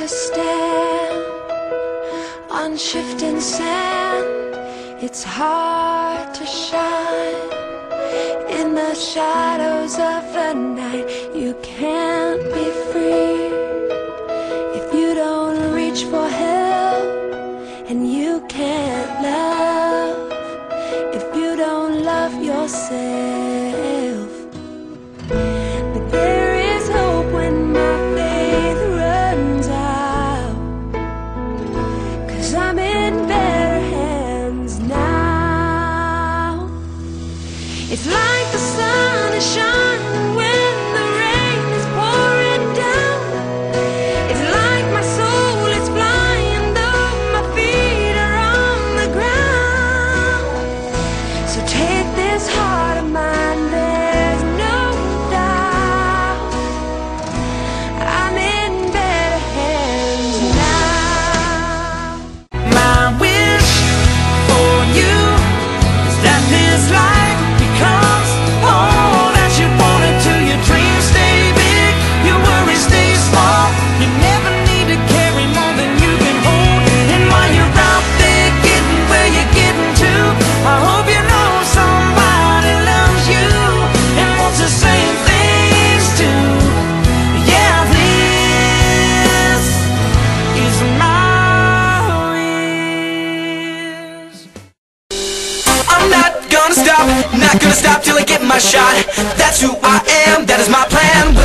stand on shifting sand. It's hard to shine in the shadows of the night. You can't be free if you don't reach for help, and you can't love if you don't love yourself. But there is hope when my faith runs out, 'cause I'm in better hands now. It's like the sun is shining when the rain is pouring down. It's like my soul is flying though my feet are on the ground. So take this heart of mine, there's no doubt I'm in better hands now. My wish for you is that this life becomes all that you want it to. Your dreams stay big, your worries stay small. You never need to carry more than you can hold. And while you're out there getting where you're getting to, I hope you know somebody loves you and wants the same things too. Yeah, this is my wish. I'm not gonna stop till I get my shot. That's who I am, that is my plan.